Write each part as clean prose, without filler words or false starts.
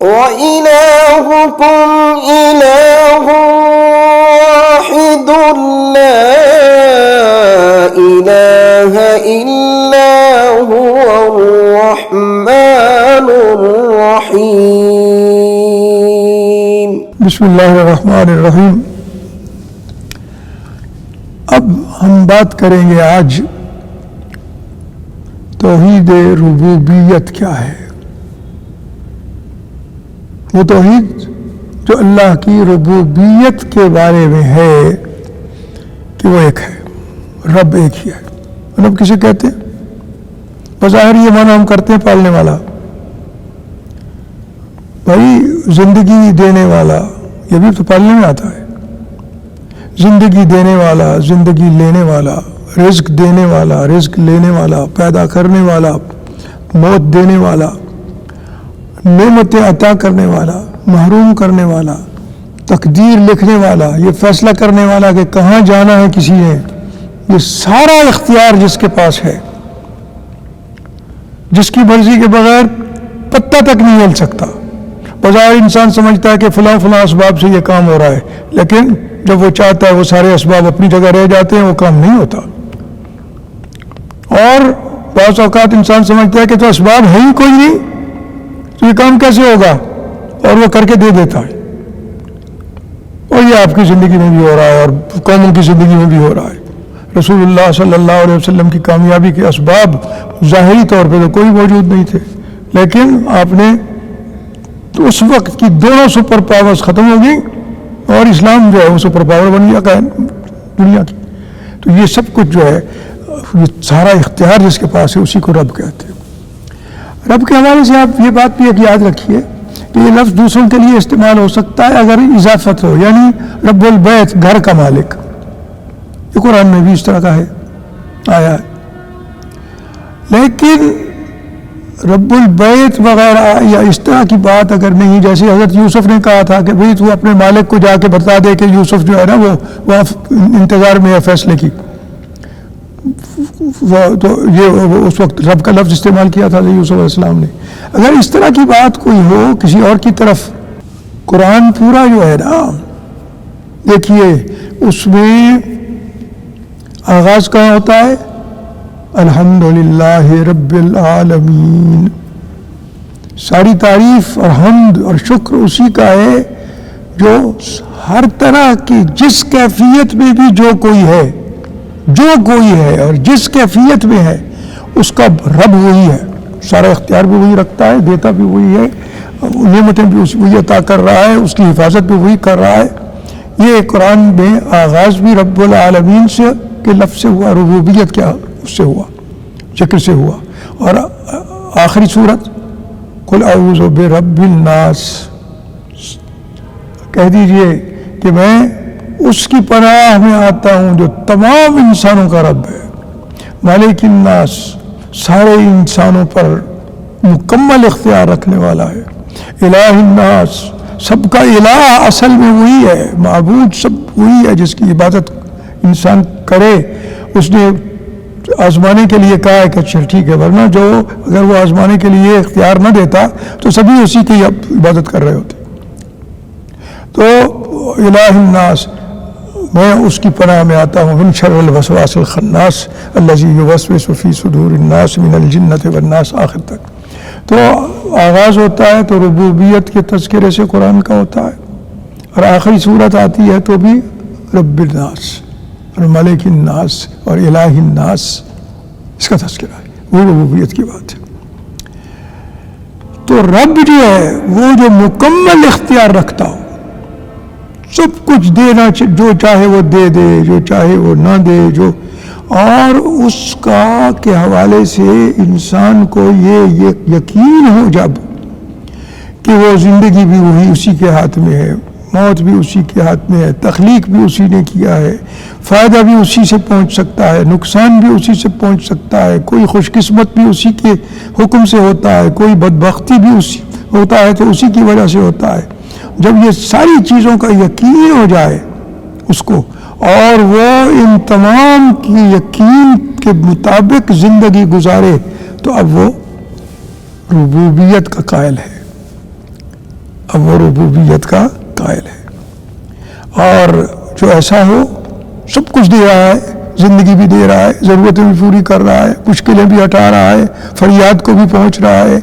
وَإِلَٰهُكُمْ إِلَٰهٌ وَاحِدٌ لَا إِلَٰهَ إِلَّا هُوَ الرَّحْمَٰنُ الرَّحِيمُ۔ بسم اللہ الرحمن الرحیم۔ اب ہم بات کریں گے آج توحید ربوبیت کیا ہے۔ وہ توحید جو اللہ کی ربوبیت کے بارے میں ہے کہ وہ ایک ہے، رب ایک ہی ہے۔ رب کسے کہتے ہیں؟ بظاہر یہ معنی ہم کرتے ہیں پالنے والا، بھائی زندگی دینے والا، یہ بھی تو پالنے میں آتا ہے۔ زندگی دینے والا، زندگی لینے والا، رزق دینے والا، رزق لینے والا، پیدا کرنے والا، موت دینے والا، نعمتیں عطا کرنے والا، محروم کرنے والا، تقدیر لکھنے والا، یہ فیصلہ کرنے والا کہ کہاں جانا ہے کسی نے، یہ سارا اختیار جس کے پاس ہے، جس کی مرضی کے بغیر پتہ تک نہیں ہل سکتا۔ بظاہر انسان سمجھتا ہے کہ فلاں فلاں اسباب سے یہ کام ہو رہا ہے، لیکن جب وہ چاہتا ہے وہ سارے اسباب اپنی جگہ رہ جاتے ہیں، وہ کام نہیں ہوتا۔ اور بعض اوقات انسان سمجھتا ہے کہ تو اسباب ہے ہی کوئی نہیں، تو یہ کام کیسے ہوگا، اور وہ کر کے دے دیتا ہے۔ اور یہ آپ کی زندگی میں بھی ہو رہا ہے اور قوموں کی زندگی میں بھی ہو رہا ہے۔ رسول اللہ صلی اللہ علیہ وسلم کی کامیابی کے اسباب ظاہری طور پہ تو کوئی موجود نہیں تھے، لیکن آپ نے اس وقت کی دونوں سپر پاورز ختم ہو گئی اور اسلام جو ہے وہ سپر پاور بن گیا دنیا کی۔ تو یہ سب کچھ جو ہے، یہ سارا اختیار جس کے پاس ہے اسی کو رب کہتے ہیں۔ رب کے حوالے سے آپ یہ بات بھی ایک یاد رکھیے کہ یہ لفظ دوسروں کے لیے استعمال ہو سکتا ہے اگر اضافت ہو، یعنی رب البیت، گھر کا مالک، یہ قرآن میں بھی اس طرح کا ہے، آیا ہے۔ لیکن رب البیت وغیرہ یا اس طرح کی بات اگر نہیں، جیسے حضرت یوسف نے کہا تھا کہ بھئی تو اپنے مالک کو جا کے بتا دے کہ یوسف جو ہے نا وہ انتظار میں ہے فیصلے کی، تو یہ اس وقت رب کا لفظ استعمال کیا تھا یوسف علیہ السلام نے۔ اگر اس طرح کی بات کوئی ہو کسی اور کی طرف، قرآن پورا جو ہے نا، دیکھیے اس میں آغاز کہاں ہوتا ہے؟ الحمدللہ رب العالمین۔ ساری تعریف اور حمد اور شکر اسی کا ہے جو ہر طرح کی، جس کیفیت میں بھی جو کوئی ہے اور جس کیفیت میں ہے اس کا رب وہی ہے، سارا اختیار بھی وہی رکھتا ہے، دیتا بھی وہی ہے، نعمتیں بھی وہی عطا کر رہا ہے، اس کی حفاظت بھی وہی کر رہا ہے۔ یہ قرآن میں آغاز بھی رب العالمین سے کے لفظ سے ہوا، ربوبیت کیا اس سے ہوا، ذکر سے ہوا، اور آخری صورت قل اعوذ برب الناس، کہہ دیجئے کہ میں اس کی پناہ میں آتا ہوں جو تمام انسانوں کا رب ہے، مالک الناس، سارے انسانوں پر مکمل اختیار رکھنے والا ہے، الہ الناس، سب کا الہ اصل میں وہی ہے، معبود سب وہی ہے جس کی عبادت انسان کرے۔ اس نے آزمانے کے لیے کہا ہے کہ اچھا ٹھیک ہے، ورنہ جو اگر وہ آزمانے کے لیے اختیار نہ دیتا تو سبھی اسی کی عبادت کر رہے ہوتے۔ تو الہ الناس، میں اس کی پناہ میں آتا ہوں، من شر الوسواس الخناس الذی یوسوس فی صدور الناس من الجنۃ والناس، آخر تک۔ تو آغاز ہوتا ہے تو ربوبیت کے تذکرے سے قرآن کا ہوتا ہے، اور آخری صورت آتی ہے تو بھی رب الناس اور ملک الناس اور الہ الناس، اس کا تذکرہ ہے، وہ ربوبیت کی بات ہے۔ تو رب جو ہے وہ جو مکمل اختیار رکھتا ہو، سب کچھ دینا، جو چاہے وہ دے دے، جو چاہے وہ نہ دے، اور اس کا کے حوالے سے انسان کو یہ یقین ہو جب کہ وہ زندگی بھی وہی اسی کے ہاتھ میں ہے، موت بھی اسی کے ہاتھ میں ہے، تخلیق بھی اسی نے کیا ہے، فائدہ بھی اسی سے پہنچ سکتا ہے، نقصان بھی اسی سے پہنچ سکتا ہے، کوئی خوش قسمت بھی اسی کے حکم سے ہوتا ہے، کوئی بدبختی بھی اسی ہوتا ہے تو اسی کی وجہ سے ہوتا ہے۔ جب یہ ساری چیزوں کا یقین ہو جائے اس کو، اور وہ ان تمام کی یقین کے مطابق زندگی گزارے، تو اب وہ ربوبیت کا قائل ہے۔ اب وہ ربوبیت کا قائل ہے. اور جو ایسا ہو سب کچھ دے رہا ہے, زندگی بھی دے رہا ہے, ضرورتیں بھی پوری کر رہا ہے, مشکلیں بھی ہٹا رہا ہے, فریاد کو بھی پہنچ رہا ہے,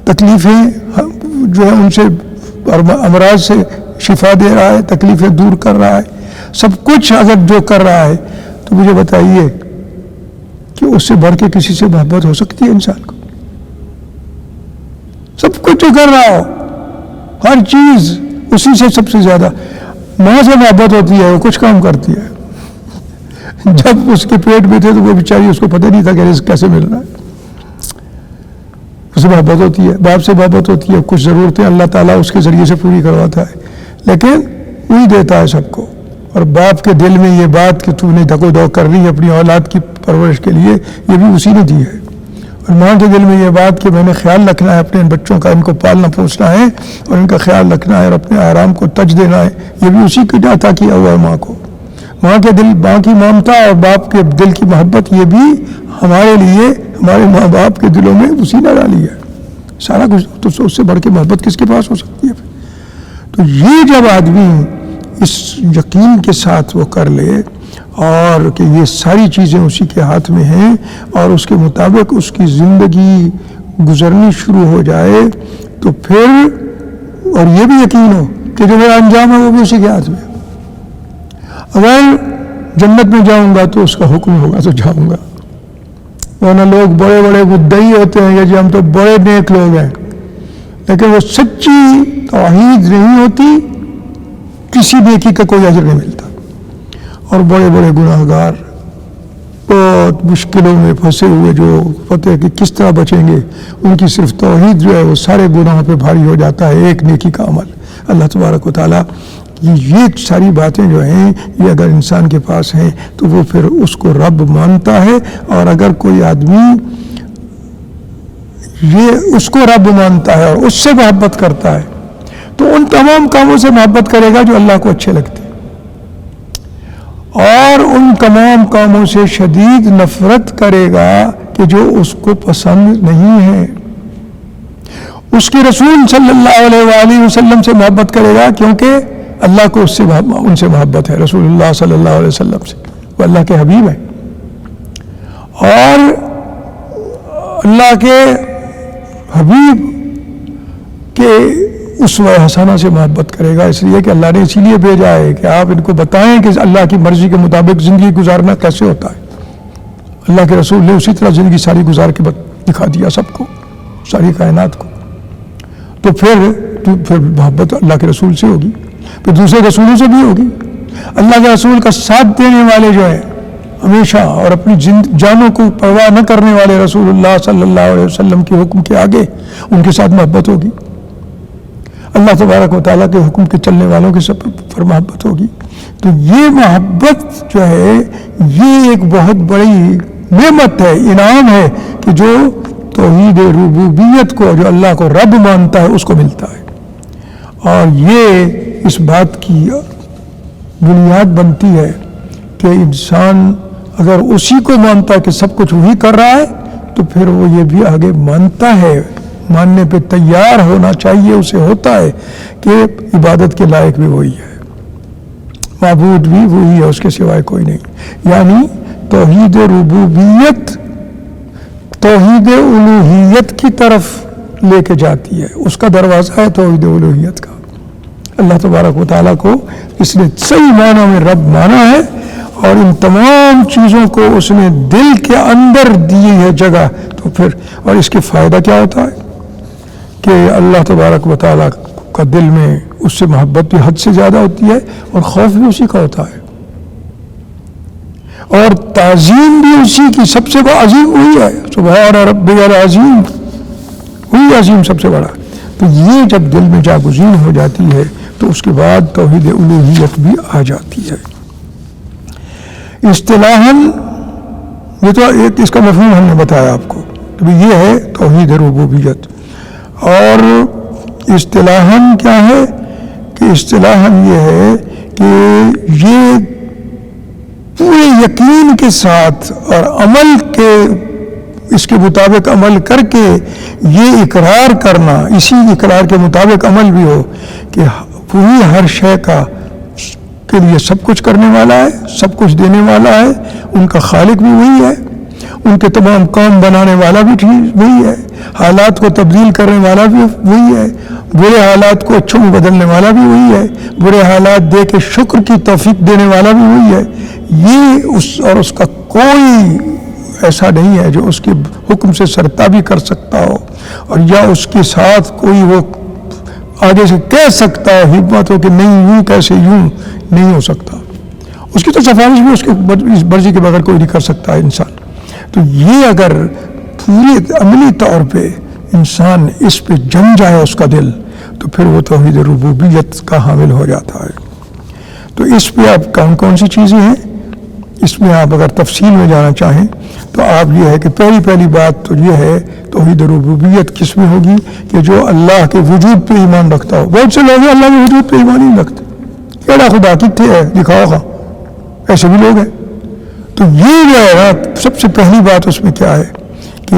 تکلیفیں جو ہے ان سے امراض سے شفا دے رہا ہے, تکلیفیں دور کر رہا ہے, سب کچھ اگر جو کر رہا ہے تو مجھے بتائیے کہ اس سے بڑھ کے کسی سے محبت ہو سکتی ہے انسان کو؟ سب کچھ جو کر رہا ہو, ہر چیز اسی سے سب سے زیادہ. ماں سے محبت ہوتی ہے, وہ کچھ کام کرتی ہے. جب اس کے پیٹ میں تھے تو وہ بیچاری, اس کو پتہ نہیں تھا کہ رزق کیسے مل رہا ہے. اس سے محبت ہوتی ہے, باپ سے محبت ہوتی ہے, کچھ ضرورتیں اللہ تعالیٰ اس کے ذریعے سے پوری کرواتا ہے, لیکن وہی دیتا ہے سب کو. اور باپ کے دل میں یہ بات کہ تو نے دھک و دھوک کر رہی ہے اپنی اولاد کی پرورش کے لیے, یہ بھی اسی نے دی ہے. اور ماں کے دل میں یہ بات کہ میں نے خیال رکھنا ہے اپنے ان بچوں کا, ان کو پالنا پوسنا ہے اور ان کا خیال رکھنا ہے اور اپنے آرام کو تج دینا ہے, یہ بھی اسی کی عطا کیا ہوا ہے ماں کو. ماں کے دل, ماں کی ممتا اور باپ کے دل کی محبت, یہ بھی ہمارے لیے ہمارے ماں باپ کے دلوں میں اسی نے ڈالی ہے. سارا کچھ تو اس سے بڑھ کے محبت کس کے پاس ہو سکتی ہے؟ تو یہ جب آدمی اس یقین کے ساتھ وہ کر لے اور کہ یہ ساری چیزیں اسی کے ہاتھ میں ہیں اور اس کے مطابق اس کی زندگی گزرنی شروع ہو جائے, تو پھر اور یہ بھی یقین ہو کہ جو میرا انجام ہے وہ بھی اسی کے ہاتھ میں. اگر جنت میں جاؤں گا تو اس کا حکم ہوگا تو جاؤں گا, ورنہ لوگ بڑے بڑے مدعی ہوتے ہیں کہ جی ہم تو بڑے نیک لوگ ہیں, لیکن وہ سچی توحید نہیں ہوتی, کسی نیکی کا کوئی اجر نہیں ملتا. اور بڑے بڑے گناہگار بہت مشکلوں میں پھنسے ہوئے جو پتہ ہے کہ کس طرح بچیں گے, ان کی صرف توحید جو ہے وہ سارے گناہوں پہ بھاری ہو جاتا ہے ایک نیکی کا عمل. اللہ تبارک و تعالیٰ یہ ساری باتیں جو ہیں یہ اگر انسان کے پاس ہیں تو وہ پھر اس کو رب مانتا ہے. اور اگر کوئی آدمی یہ اس کو رب مانتا ہے اور اس سے محبت کرتا ہے تو ان تمام کاموں سے محبت کرے گا جو اللہ کو اچھے لگتے ہیں, اور ان تمام کاموں سے شدید نفرت کرے گا کہ جو اس کو پسند نہیں ہے. اس کے رسول صلی اللہ علیہ وآلہ وسلم سے محبت کرے گا کیونکہ اللہ کو ان سے محبت ہے, رسول اللہ صلی اللہ علیہ وسلم سے, وہ اللہ کے حبیب ہیں. اور اللہ کے حبیب کے اسوہ حسنہ سے محبت کرے گا, اس لیے کہ اللہ نے اسی لیے بھیجا ہے کہ آپ ان کو بتائیں کہ اللہ کی مرضی کے مطابق زندگی گزارنا کیسے ہوتا ہے. اللہ کے رسول نے اسی طرح زندگی ساری گزار کے دکھا دیا سب کو, ساری کائنات کو. تو پھر محبت اللہ کے رسول سے ہوگی, پھر دوسرے رسولوں سے بھی ہوگی. اللہ کے رسول کا ساتھ دینے والے جو ہیں ہمیشہ اور اپنی جانوں کو پرواہ نہ کرنے والے رسول اللہ صلی اللہ علیہ وسلم کے حکم کے آگے, ان کے ساتھ محبت ہوگی. اللہ تبارک و تعالیٰ کے حکم کے چلنے والوں کے سب پر محبت ہوگی. تو یہ محبت جو ہے یہ ایک بہت بڑی نعمت ہے, انعام ہے کہ جو توحید ربوبیت کو, جو اللہ کو رب مانتا ہے, اس کو ملتا ہے. اور یہ اس بات کی بنیاد بنتی ہے کہ انسان اگر اسی کو مانتا ہے کہ سب کچھ وہی کر رہا ہے تو پھر وہ یہ بھی آگے مانتا ہے, ماننے پہ تیار ہونا چاہیے, اسے ہوتا ہے کہ عبادت کے لائق بھی وہی ہے, معبود بھی وہی ہے, اس کے سوائے کوئی نہیں. یعنی توحید ربوبیت توحید الوہیت کی طرف لے کے جاتی ہے, اس کا دروازہ ہے توحید الوہیت کا. اللہ تبارک و تعالیٰ کو اس نے صحیح معنی میں رب مانا ہے اور ان تمام چیزوں کو اس نے دل کے اندر دی ہے جگہ. تو پھر اور اس کے فائدہ کیا ہوتا ہے کہ اللہ تبارک و تعالیٰ کا دل میں اس سے محبت بھی حد سے زیادہ ہوتی ہے اور خوف بھی اسی کا ہوتا ہے, اور تعظیم بھی اسی کی سب سے بڑا عظیم وہی ہے, سبحان ربی العظیم, وہی عظیم سب سے بڑا. تو یہ جب دل میں جاگزین ہو جاتی ہے تو اس کے بعد توحید الوہیت بھی آ جاتی ہے. اصطلاحاً یہ تو ایک اس کا مفہوم ہم نے بتایا آپ کو, تو یہ ہے توحید ربوبیت. اور اصطلاحاً کیا ہے کہ اصطلاحاً یہ ہے کہ یہ پورے یقین کے ساتھ اور عمل کے اس کے مطابق عمل کر کے یہ اقرار کرنا، اسی اقرار کے مطابق عمل بھی ہو کہ وہی ہر شے کے لیے سب کچھ کرنے والا ہے، سب کچھ دینے والا ہے، ان کا خالق بھی وہی ہے، ان کے تمام کام بنانے والا بھی وہی ہے، حالات کو تبدیل کرنے والا بھی وہی ہے، برے حالات کو اچھوں میں بدلنے والا بھی وہی ہے، برے حالات دے کے شکر کی توفیق دینے والا بھی وہی ہے۔ یہ اس کا کوئی ایسا نہیں ہے جو اس کے حکم سے سرتابی کر سکتا ہو، اور یا اس کے ساتھ کوئی وہ آگے سے کہہ سکتا ہو، ہمت ہو کہ نہیں یوں کیسے، یوں نہیں ہو سکتا۔ اس کی تو سفارش بھی اس کے مرضی کے بغیر کوئی نہیں کر سکتا انسان۔ تو یہ اگر پورے عملی طور پہ انسان اس پہ جم جائے اس کا دل، تو پھر وہ توحید ربوبیت کا حامل ہو جاتا ہے۔ تو اس پہ اب کون کون سی چیزیں ہیں، اس میں آپ اگر تفصیل میں جانا چاہیں تو آپ یہ ہے کہ پہلی بات تو یہ ہے توحید ربوبیت کس میں ہوگی کہ جو اللہ کے وجود پہ ایمان رکھتا ہو۔ بہت سے لوگ ہیں اللہ کے وجود پہ ایمان ہی نہیں رکھتے، کیڑا خدا کتنے ہے دکھاؤ گا، ایسے بھی لوگ ہیں۔ تو یہ جو ہے نا سب سے پہلی بات اس میں کیا ہے کہ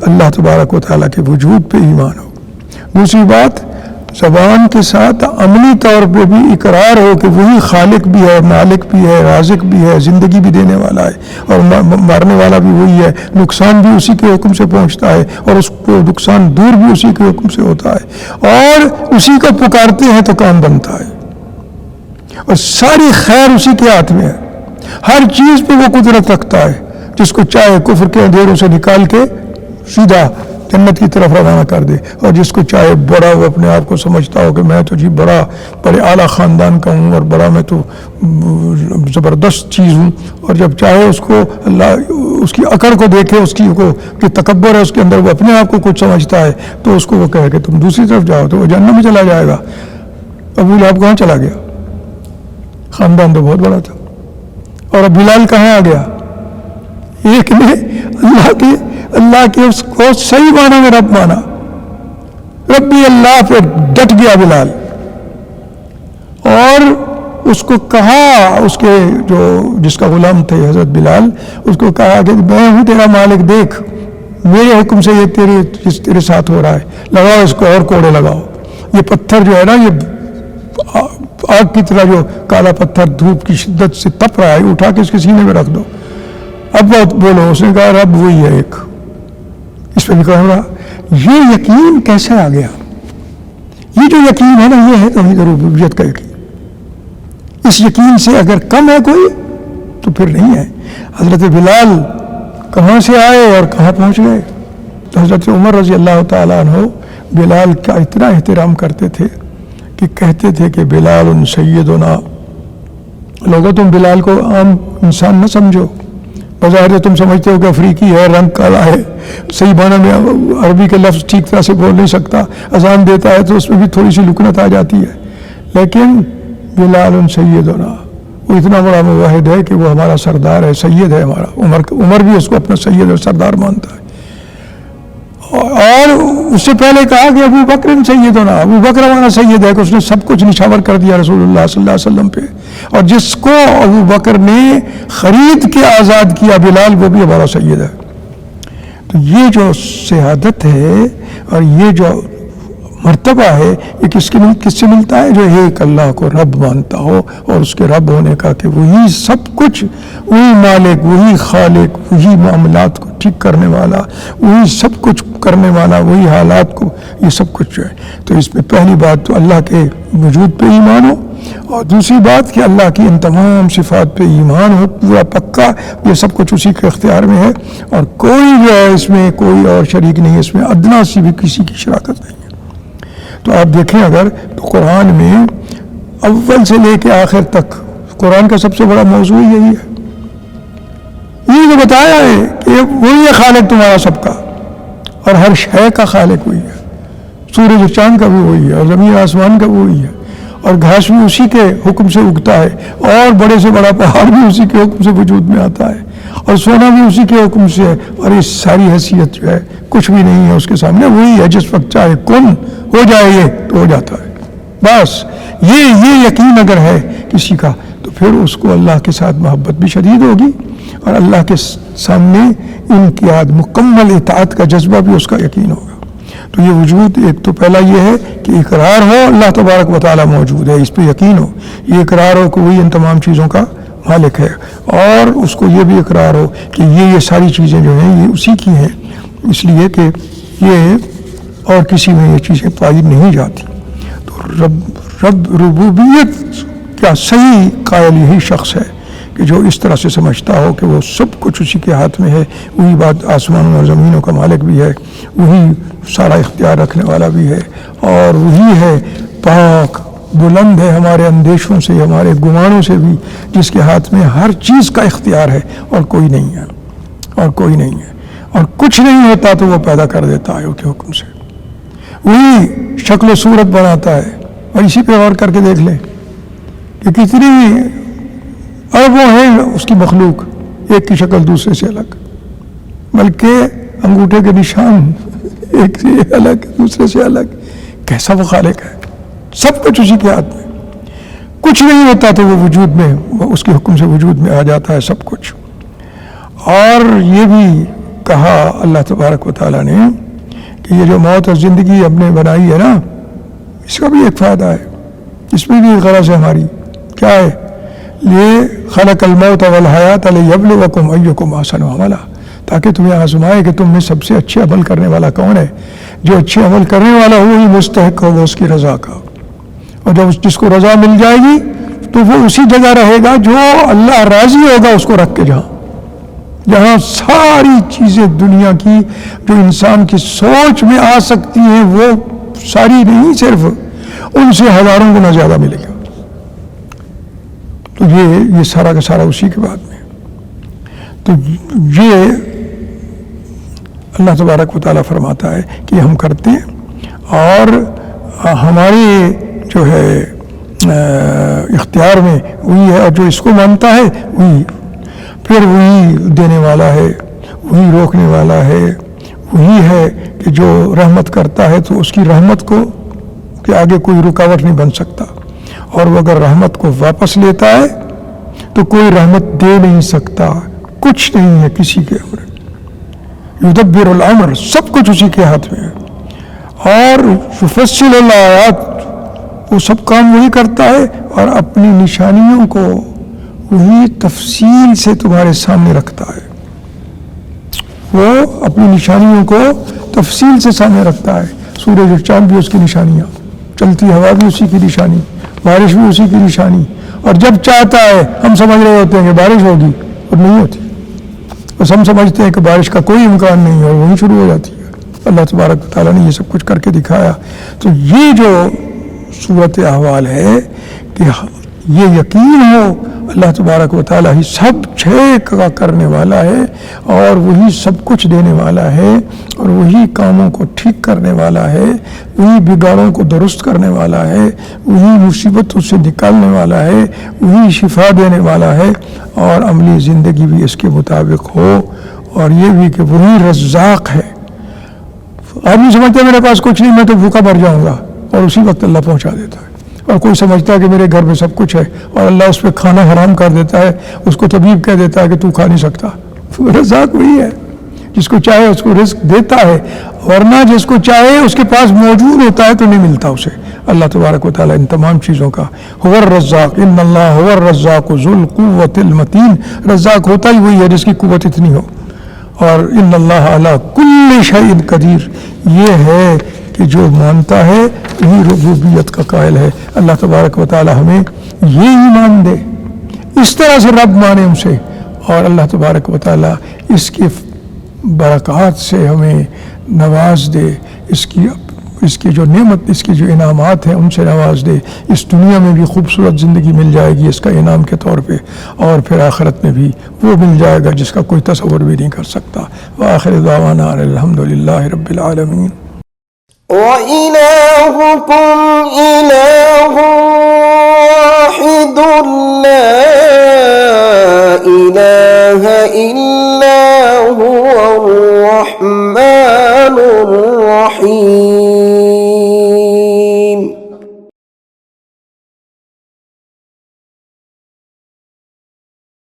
اللہ تبارک و تعالیٰ کے وجود پہ ایمان ہو۔ دوسری بات زبان کے ساتھ عملی طور پہ بھی اقرار ہو کہ وہی خالق بھی ہے، مالک بھی ہے، رازق بھی ہے، زندگی بھی دینے والا ہے اور مارنے والا بھی وہی ہے، نقصان بھی اسی کے حکم سے پہنچتا ہے اور اس کو نقصان دور بھی اسی کے حکم سے ہوتا ہے، اور اسی کو پکارتے ہیں تو کام بنتا ہے، اور ساری خیر اسی کے ہاتھ میں ہے، ہر چیز پہ وہ قدرت رکھتا ہے، جس کو چاہے کفر کے اندھیروں سے نکال کے سیدھا جنت کی طرف روانہ کر دے، اور جس کو چاہے بڑا وہ اپنے آپ کو سمجھتا ہو کہ میں تو جی بڑے اعلیٰ خاندان کا ہوں اور بڑا میں تو زبردست چیز ہوں، اور جب چاہے اس کو اللہ اس کی اکڑ کو دیکھے، اس کی کو کہ تکبر ہے اس کے اندر، وہ اپنے آپ کو کچھ سمجھتا ہے، تو اس کو وہ کہے کہ تم دوسری طرف جاؤ تو وہ جہنم میں چلا جائے گا۔ ابو لہب کہاں چلا گیا؟ خاندان تو بہت بڑا تھا۔ اور اب بلال کہاں آ گیا؟ ایک نے اللہ کے اس کو صحیح معنی میں رب مانا، ربی اللہ پہ ڈٹ گیا بلال، اور اس کو کہا، اس کے جس کا غلام تھے حضرت بلال، اس کو کہا کہ میں ہوں تیرا مالک، دیکھ میرے حکم سے یہ تیرے ساتھ ہو رہا ہے، لگاؤ اس کو اور کوڑے لگاؤ، یہ پتھر جو ہے نا یہ آگ کی طرح جو کالا پتھر دھوپ کی شدت سے تپ رہا ہے، اٹھا کے اس کے سینے میں رکھ دو، اب بہت بولو۔ اس نے کہا رب وہی ہے ایک، اس پہ بھی کہا رہا۔ یہ یقین کیسے آ گیا؟ یہ جو یقین ہے نا یہ ہے توحید ربوبیت کا یقین۔ اس یقین سے اگر کم ہے کوئی تو پھر نہیں ہے۔ حضرت بلال کہاں سے آئے اور کہاں پہنچ گئے؟ تو حضرت عمر رضی اللہ تعالیٰ عنہ بلال کا اتنا احترام کرتے تھے کہ کہتے تھے کہ بلال سیدنا، لوگوں تم بلال کو عام انسان نہ سمجھو، بظاہر تم سمجھتے ہو کہ افریقی ہے، رنگ کالا ہے، صحیح معنی میں عربی کے لفظ ٹھیک طرح سے بول نہیں سکتا، اذان دیتا ہے تو اس میں بھی تھوڑی سی لکنت آ جاتی ہے، لیکن بلال سیدنا، وہ اتنا بڑا موحد ہے کہ وہ ہمارا سردار ہے، سید ہے ہمارا۔ عمر بھی اس کو اپنا سید اور سردار مانتا ہے۔ اور اس سے پہلے کہا کہ ابو بکر سیدنا، ابو بکر ہمارا سید ہے کہ اس نے سب کچھ نچھاور کر دیا رسول اللہ صلی اللہ علیہ وسلم پہ، اور جس کو ابو بکر نے خرید کے آزاد کیا بلال، وہ بھی ہمارا سید ہے۔ تو یہ جو سیادت ہے اور یہ جو مرتبہ ہے یہ کس سے ملتا ہے؟ جو ایک اللہ کو رب مانتا ہو اور اس کے رب ہونے کا کہ وہی سب کچھ، وہی مالک، وہی خالق، وہی معاملات کو ٹھیک کرنے والا، وہی سب کچھ کرنے والا، وہی حالات کو، یہ سب کچھ جو ہے۔ تو اس میں پہلی بات تو اللہ کے وجود پہ ایمان ہو، اور دوسری بات کہ اللہ کی ان تمام صفات پہ ایمان ہو پورا پکا، یہ سب کچھ اسی کے اختیار میں ہے، اور کوئی جو ہے اس میں کوئی اور شریک نہیں ہے، اس میں ادنا سی بھی کسی کی شراکت نہیں ہے۔ تو آپ دیکھیں اگر تو قرآن میں اول سے لے کے آخر تک قرآن کا سب سے بڑا موضوع یہی ہے، یہ جو بتایا ہے کہ وہی ہے خالق تمہارا سب کا، اور ہر شے کا خالق وہی ہے، سورج و چاند کا بھی وہی ہے، اور زمین آسمان کا بھی وہی ہے، اور گھاس بھی اسی کے حکم سے اگتا ہے، اور بڑے سے بڑا پہاڑ بھی اسی کے حکم سے وجود میں آتا ہے، اور سونا بھی اسی کے حکم سے ہے، اور یہ ساری حیثیت جو ہے کچھ بھی نہیں ہے اس کے سامنے، وہی ہے جس وقت چاہے کن ہو جائے یہ تو ہو جاتا ہے۔ بس یہ یقین اگر ہے کسی کا تو پھر اس کو اللہ کے ساتھ محبت بھی شدید ہوگی، اور اللہ کے سامنے انقیاد، مکمل اطاعت کا جذبہ بھی اس کا یقین ہوگا۔ تو یہ وجود ایک تو پہلا یہ ہے کہ اقرار ہو اللہ تبارک و تعالیٰ موجود ہے، اس پہ یقین ہو، یہ اقرار ہو کہ وہی ان تمام چیزوں کا مالک ہے، اور اس کو یہ بھی اقرار ہو کہ یہ ساری چیزیں جو ہیں یہ اسی کی ہیں، اس لیے کہ یہ اور کسی میں یہ چیزیں پائی نہیں جاتی۔ تو رب ربوبیت کا صحیح قائل یہی شخص ہے کہ جو اس طرح سے سمجھتا ہو کہ وہ سب کچھ اسی کے ہاتھ میں ہے، وہی بات آسمانوں اور زمینوں کا مالک بھی ہے، وہی سارا اختیار رکھنے والا بھی ہے، اور وہی ہے پاک بلند ہے ہمارے اندیشوں سے، ہمارے گمانوں سے بھی، جس کے ہاتھ میں ہر چیز کا اختیار ہے اور کوئی نہیں ہے، اور کوئی نہیں ہے، اور کچھ نہیں ہوتا تو وہ پیدا کر دیتا ہے اس کے حکم سے، وہی شکل و صورت بناتا ہے۔ اور اسی پہ غور کر کے دیکھ لیں کہ کتنی اربوں ہیں اس کی مخلوق، ایک کی شکل دوسرے سے الگ، بلکہ انگوٹھے کے نشان ایک سے الگ دوسرے سے الگ، کیسا وہ خالق ہے، سب کچھ اسی کے ہاتھ میں، کچھ نہیں ہوتا تو وہ وجود میں، وہ اس کے حکم سے وجود میں آ جاتا ہے سب کچھ۔ اور یہ بھی کہا اللہ تبارک و تعالیٰ نے کہ یہ جو موت اور زندگی ہم نے بنائی ہے نا، اس کا بھی ایک فائدہ ہے، اس میں بھی ایک غرض ہے ہماری، کیا ہے؟ یہ خلق الموت والحیات لیبلوکم ایکم احسن عملا، تاکہ تمہیں آزمائے کہ تم میں سب سے اچھے عمل کرنے والا کون ہے۔ جو اچھے عمل کرنے والا ہو وہی مستحق ہوگا اس کی رضا کا، اور جب جس کو رضا مل جائے گی تو وہ اسی جگہ رہے گا جو اللہ راضی ہوگا اس کو رکھ کے، جہاں ساری چیزیں دنیا کی جو انسان کی سوچ میں آ سکتی ہیں وہ ساری نہیں، صرف ان سے ہزاروں گنا زیادہ ملے گا۔ تو یہ سارا کا سارا اسی کے بعد میں، تو یہ اللہ تبارک و تعالیٰ فرماتا ہے کہ ہم کرتے ہیں، اور ہمارے جو ہے اختیار میں وہی ہے، اور جو اس کو مانتا ہے وہی، پھر وہی دینے والا ہے، وہی روکنے والا ہے، وہی ہے کہ جو رحمت کرتا ہے تو اس کی رحمت کو کہ آگے کوئی رکاوٹ نہیں بن سکتا، اور وہ اگر رحمت کو واپس لیتا ہے تو کوئی رحمت دے نہیں سکتا، کچھ نہیں ہے کسی کے امر، یدبر الامر، سب کچھ اسی کے ہاتھ میں ہے، اور یفصل الآیات، وہ سب کام وہی کرتا ہے، اور اپنی نشانیوں کو وہی تفصیل سے تمہارے سامنے رکھتا ہے، وہ اپنی نشانیوں کو تفصیل سے سامنے رکھتا ہے، سورج اور چاند بھی اس کی نشانیاں، چلتی ہوا بھی اسی کی نشانی، بارش بھی اسی کی نشانی، اور جب چاہتا ہے ہم سمجھ رہے ہوتے ہیں کہ بارش ہوگی اور نہیں ہوتی، بس ہم سمجھتے ہیں کہ بارش کا کوئی امکان نہیں ہے اور وہیں شروع ہو جاتی ہے۔ اللہ تبارک و تعالیٰ نے یہ سب کچھ کر کے دکھایا۔ تو یہ جو صورت احوال ہے کہ یہ یقین ہو اللہ تبارک و تعالیٰ ہی سب چھ کا کرنے والا ہے، اور وہی سب کچھ دینے والا ہے، اور وہی کاموں کو ٹھیک کرنے والا ہے، وہی بگاڑوں کو درست کرنے والا ہے، وہی مصیبتوں سے نکالنے والا ہے، وہی شفا دینے والا ہے، اور عملی زندگی بھی اس کے مطابق ہو، اور یہ بھی کہ وہی رزاق ہے۔ آدمی سمجھتا ہے میرے پاس کچھ نہیں، میں تو بھوکا مر جاؤں گا، اور اسی وقت اللہ پہنچا دیتا ہے۔ اور کوئی سمجھتا ہے کہ میرے گھر میں سب کچھ ہے، اور اللہ اس پہ کھانا حرام کر دیتا ہے، اس کو طبیب کہہ دیتا ہے کہ تو کھا نہیں سکتا۔ رزاق وہی ہے، جس کو چاہے اس کو رزق دیتا ہے، ورنہ جس کو چاہے اس کے پاس موجود ہوتا ہے تو نہیں ملتا اسے۔ اللہ تبارک و تعالیٰ ان تمام چیزوں کا هو الرزاق، ان اللہ هو الرزاق ذو القوة المتین، رزاق ہوتا ہی وہی ہے جس کی قوت اتنی ہو، اور ان اللہ علی کل شیء قدیر، یہ ہے کہ جو مانتا ہے وہی ربوبیت کا قائل ہے۔ اللہ تبارک و تعالی ہمیں یہ ایمان دے، اس طرح سے رب مانے اسے، اور اللہ تبارک و تعالی اس کی برکات سے ہمیں نواز دے، اس کی جو نعمت، اس کی جو انعامات ہیں ان سے نواز دے۔ اس دنیا میں بھی خوبصورت زندگی مل جائے گی اس کا انعام کے طور پہ، اور پھر آخرت میں بھی وہ مل جائے گا جس کا کوئی تصور بھی نہیں کر سکتا۔ وآخر دعوانا الحمدللہ رب العالمین۔ وَإِلَٰهُكُمْ إِلَٰهٌ وَاحِدٌ لَّا إِلَٰهَ إِلَّا